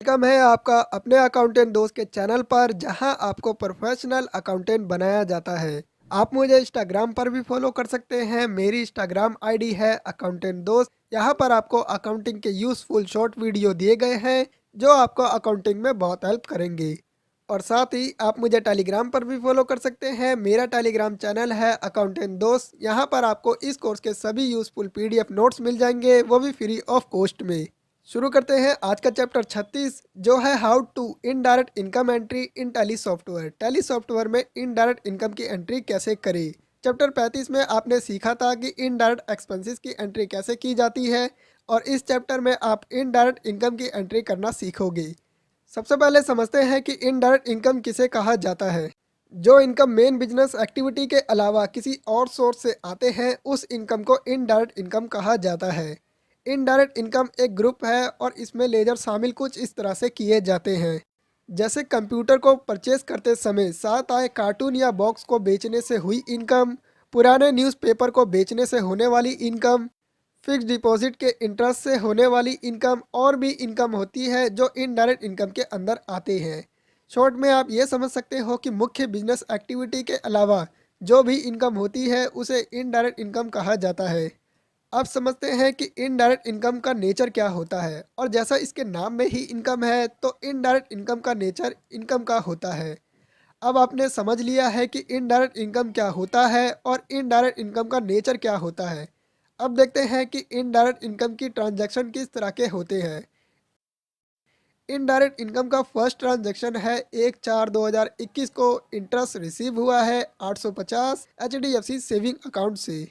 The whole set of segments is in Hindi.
वेलकम है आपका अपने अकाउंटेंट दोस्त के चैनल पर जहां आपको प्रोफेशनल अकाउंटेंट बनाया जाता है। आप मुझे इंस्टाग्राम पर भी फॉलो कर सकते हैं। मेरी इंस्टाग्राम आईडी है अकाउंटेंट दोस्त। यहां पर आपको अकाउंटिंग के यूज़फुल शॉर्ट वीडियो दिए गए हैं जो आपको अकाउंटिंग में बहुत हेल्प करेंगे। और साथ ही आप मुझे टेलीग्राम पर भी फॉलो कर सकते हैं। मेरा टेलीग्राम चैनल है अकाउंटेंट दोस्त। यहाँ पर आपको इस कोर्स के सभी यूज़फुल पीडीएफ नोट्स मिल जाएंगे, वो भी फ्री ऑफ कॉस्ट में। शुरू करते हैं आज का चैप्टर 36 जो है how to indirect income entry in Tally software. Tally software में इनडायरेक्ट इनकम की एंट्री कैसे करें। चैप्टर 35 में आपने सीखा था कि इनडायरेक्ट एक्सपेंसेस की एंट्री कैसे की जाती है और इस चैप्टर में आप इनडायरेक्ट इनकम की एंट्री करना सीखोगे। सबसे पहले समझते हैं कि इनडायरेक्ट इनकम किसे कहा जाता है। जो इनकम मेन बिजनेस एक्टिविटी के अलावा किसी और सोर्स से आते हैं उस इनकम को इनडायरेक्ट इनकम कहा जाता है। इनडायरेक्ट इनकम एक ग्रुप है और इसमें लेजर शामिल कुछ इस तरह से किए जाते हैं। जैसे कंप्यूटर को परचेज करते समय साथ आए कार्टून या बॉक्स को बेचने से हुई इनकम, पुराने न्यूज़पेपर को बेचने से होने वाली इनकम, फिक्स डिपॉजिट के इंटरेस्ट से होने वाली इनकम और भी इनकम होती है जो इनडायरेक्ट इनकम के अंदर आते हैं। शॉर्ट में आप ये समझ सकते हो कि मुख्य बिजनेस एक्टिविटी के अलावा जो भी इनकम होती है उसे इनडायरेक्ट इनकम कहा जाता है। अब समझते हैं कि इनडायरेक्ट इनकम का नेचर क्या होता है, और जैसा इसके नाम में ही इनकम है तो इनडायरेक्ट इनकम का नेचर इनकम का होता है। अब आपने समझ लिया है कि इनडायरेक्ट इनकम क्या होता है और इनडायरेक्ट इनकम का नेचर क्या होता है। अब देखते हैं कि इनडायरेक्ट इनकम की ट्रांजैक्शन किस तरह के होते हैं। इनडायरेक्ट इनकम का फर्स्ट ट्रांजैक्शन है 1/4/2021 को इंटरेस्ट रिसीव हुआ है 850 HDFC सेविंग अकाउंट से।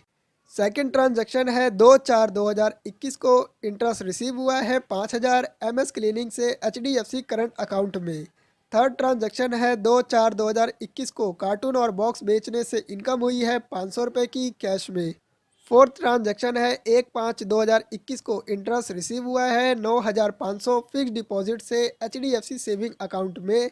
सेकंड ट्रांजैक्शन है 2/4/2021 को इंटरेस्ट रिसीव हुआ है 5000 MS क्लीनिंग से HDFC करंट अकाउंट में। थर्ड ट्रांजैक्शन है 2/4/2021 को कार्टून और बॉक्स बेचने से इनकम हुई है 500 रुपये की कैश में। फोर्थ ट्रांजैक्शन है 1/5/2021 को इंटरेस्ट रिसीव हुआ है 9500 फिक्स डिपॉजिट से HDFC सेविंग अकाउंट में।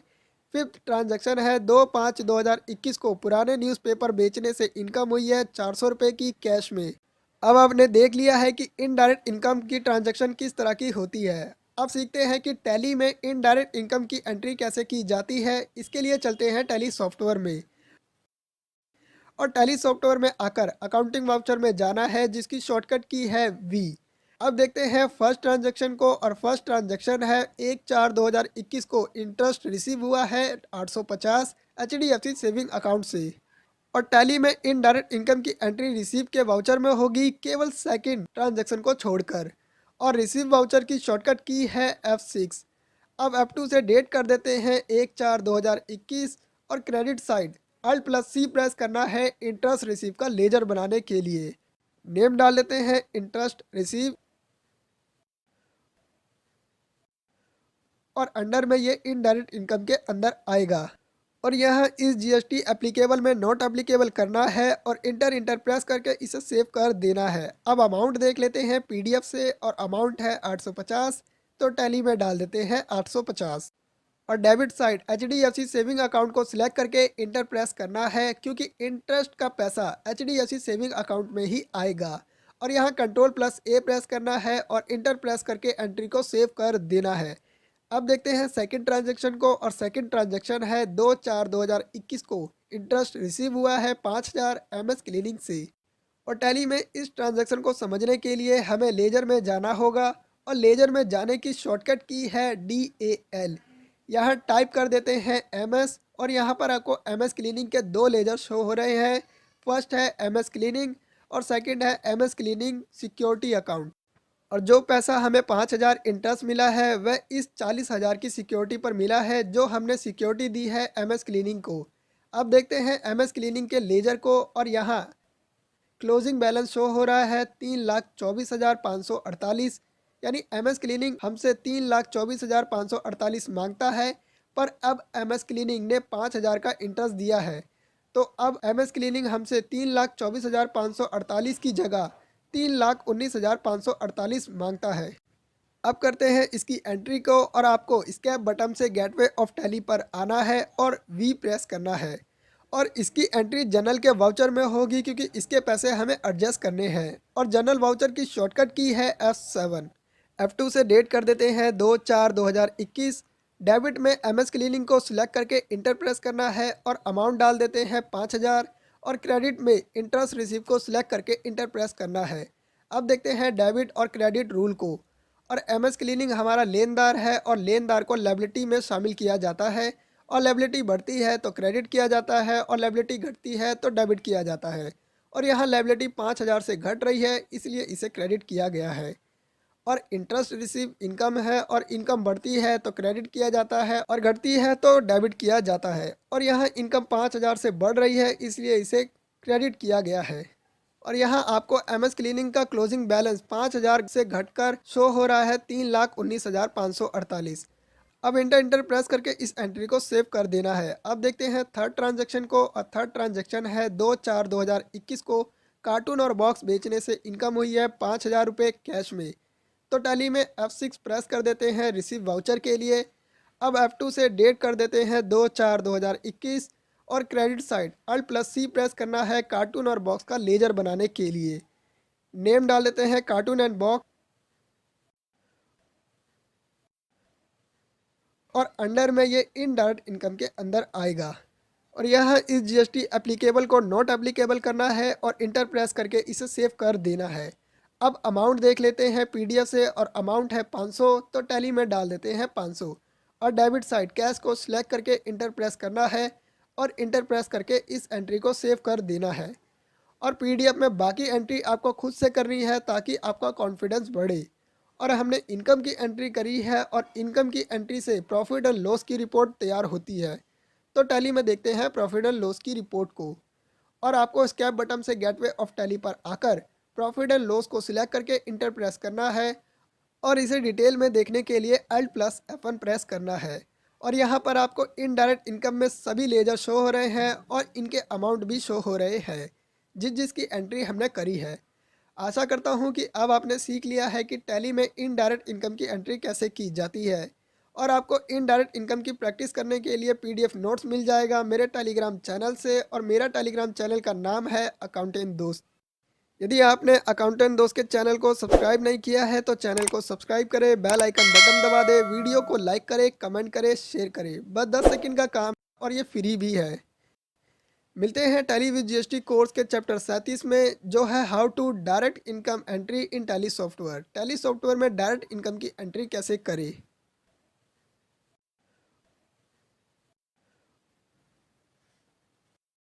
फिफ्थ ट्रांजैक्शन है 2/5/2021 को पुराने न्यूज़पेपर बेचने से इनकम हुई है 400 रुपये की कैश में। अब आपने देख लिया है कि इनडायरेक्ट इनकम की ट्रांजैक्शन किस तरह की होती है। अब सीखते हैं कि टैली में इनडायरेक्ट इनकम की एंट्री कैसे की जाती है। इसके लिए चलते हैं टैली सॉफ्टवेयर में, और टैली सॉफ्टवेयर में आकर अकाउंटिंग वाउचर में जाना है जिसकी शॉर्टकट की है वी। अब देखते हैं फर्स्ट ट्रांजैक्शन को, और फर्स्ट ट्रांजैक्शन है 1/4/2021 को इंटरेस्ट रिसीव हुआ है 850 HDFC सेविंग अकाउंट से। और टैली में इनडायरेक्ट इनकम की एंट्री रिसीव के वाउचर में होगी केवल सेकंड ट्रांजैक्शन को छोड़कर, और रिसीव वाउचर की शॉर्टकट की है F6। अब F2 से डेट कर देते हैं 1/4/2021, और क्रेडिट साइड Alt+C प्रेस करना है इंटरेस्ट रिसीव का लेजर बनाने के लिए। नेम डाल देते हैं इंटरेस्ट रिसीव, और अंडर में ये इनडायरेक्ट इनकम के अंदर आएगा। और यह इस GST एप्लीकेबल में नॉट एप्लीकेबल करना है और इंटर इंटर प्रेस करके इसे सेव कर देना है। अब अमाउंट देख लेते हैं PDF से, और अमाउंट है 850, तो टैली में डाल देते हैं 850। और debit side HDFC saving account को सिलेक्ट करके इंटर प्रेस करना है क्योंकि इंटरेस्ट का पैसा HDFC सेविंग अकाउंट में ही आएगा। और यहाँ Ctrl+A प्रेस करना है और इंटर प्रेस करके एंट्री को सेव कर देना है। अब देखते हैं सेकंड ट्रांजैक्शन को, और सेकंड ट्रांजैक्शन है 2/4/2021 को इंटरेस्ट रिसीव हुआ है 5000 MS क्लीनिंग से। और टैली में इस ट्रांजैक्शन को समझने के लिए हमें लेजर में जाना होगा, और लेजर में जाने की शॉर्टकट की है DAL। यहाँ टाइप कर देते हैं MS, और यहाँ पर आपको MS क्लीनिंग के दो लेजर शो हो रहे हैं। फर्स्ट है MS क्लीनिंग और सेकंड है MS क्लीनिंग सिक्योरिटी अकाउंट। और जो पैसा हमें 5000 इंटरेस्ट मिला है वह इस 40,000 की सिक्योरिटी पर मिला है जो हमने सिक्योरिटी दी है MS क्लीनिंग को। अब देखते हैं MS क्लीनिंग के लेजर को, और यहाँ क्लोजिंग बैलेंस शो हो रहा है 3,24,548। यानी MS क्लीनिंग हमसे 3,24,548 मांगता है, पर अब MS क्लीनिंग ने 5,000 का इंटरेस्ट दिया है। तो अब MS क्लीनिंग हमसे 3,24,548 की जगह 3,19,548 मांगता है। अब करते हैं इसकी एंट्री को, और आपको स्कैप बटन से गेटवे ऑफ टैली पर आना है और वी प्रेस करना है। और इसकी एंट्री जनरल के वाउचर में होगी क्योंकि इसके पैसे हमें एडजस्ट करने हैं, और जनरल वाउचर की शॉर्टकट की है F7। F2 से डेट कर देते हैं 2/4/2021। डेबिट में MS क्लीनिंग को सिलेक्ट करके इंटर प्रेस करना है और अमाउंट डाल देते हैं 5,000। और क्रेडिट में इंटरेस्ट रिसीव को सिलेक्ट करके इंटर प्रेस करना है। अब देखते हैं डेबिट और क्रेडिट रूल को। और MS क्लीनिंग हमारा लेनदार है और लेनदार को लायबिलिटी में शामिल किया जाता है। और लायबिलिटी बढ़ती है तो क्रेडिट किया जाता है और लायबिलिटी घटती है तो डेबिट किया जाता है। और यहाँ लायबिलिटी 5,000 से घट रही है, इसलिए इसे क्रेडिट किया गया है। और इंटरेस्ट रिसीव इनकम है और इनकम बढ़ती है तो क्रेडिट किया जाता है और घटती है तो डेबिट किया जाता है। और यहाँ इनकम 5,000 से बढ़ रही है, इसलिए इसे क्रेडिट किया गया है। और यहाँ आपको MS क्लीनिंग का क्लोजिंग बैलेंस 5,000 से घटकर शो हो रहा है 3,19,548। अब इंटर इंटर प्रेस करके इस एंट्री को सेव कर देना है। अब देखते हैं थर्ड ट्रांजैक्शन को। और थर्ड ट्रांजैक्शन है 2/4/2021 को। कार्टून और बॉक्स बेचने से इनकम हुई है 5,000 रुपये कैश में। तो टैली में F6 प्रेस कर देते हैं रिसीव वाउचर के लिए। अब F2 से डेट कर देते हैं 2/4/2021। और क्रेडिट साइड Alt+C प्रेस करना है कार्टून और बॉक्स का लेजर बनाने के लिए। नेम डाल देते हैं कार्टून एंड बॉक्स। और अंडर में ये इनडायरेक्ट इनकम के अंदर आएगा। और यह इस GST एप्लीकेबल को नॉट एप्लीकेबल करना है और इंटर प्रेस करके इसे सेव कर देना है। अब अमाउंट देख लेते हैं PDF से। और अमाउंट है 500, तो टैली में डाल देते हैं 500। और डेबिट साइड कैश को सिलेक्ट करके इंटर प्रेस करना है और इंटर प्रेस करके इस एंट्री को सेव कर देना है। और PDF में बाकी एंट्री आपको खुद से करनी है ताकि आपका कॉन्फिडेंस बढ़े। और हमने इनकम की एंट्री करी है और इनकम की एंट्री से प्रॉफिट एंड लॉस की रिपोर्ट तैयार होती है। तो टैली में देखते हैं प्रॉफिट एंड लॉस की रिपोर्ट को। और आपको स्कैप बटन से गेटवे ऑफ टैली पर आकर प्रॉफिट एंड लॉस को सिलेक्ट करके इंटर प्रेस करना है। और इसे डिटेल में देखने के लिए Alt+F1 प्रेस करना है। और यहाँ पर आपको इनडायरेक्ट इनकम में सभी लेजर शो हो रहे हैं और इनके अमाउंट भी शो हो रहे हैं जिस जिसकी एंट्री हमने करी है। आशा करता हूँ कि अब आपने सीख लिया है कि टैली में इनडायरेक्ट इनकम की एंट्री कैसे की जाती है। और आपको इनडायरेक्ट इनकम की प्रैक्टिस करने के लिए PDF नोट्स मिल जाएगा मेरे टेलीग्राम चैनल से। और मेरा टेलीग्राम चैनल का नाम है अकाउंटेंट दोस्त। यदि आपने अकाउंटेंट दोस्त के चैनल को सब्सक्राइब नहीं किया है तो चैनल को सब्सक्राइब करें, बेल आइकन बटन दबा दें, वीडियो को लाइक करें, कमेंट करें, शेयर करें। बस 10 सेकंड का काम और ये फ्री भी है। मिलते हैं टैली विद GST कोर्स के चैप्टर 37 में, जो है how to direct income entry in Tally software. Tally software में डायरेक्ट इनकम की एंट्री कैसे करें।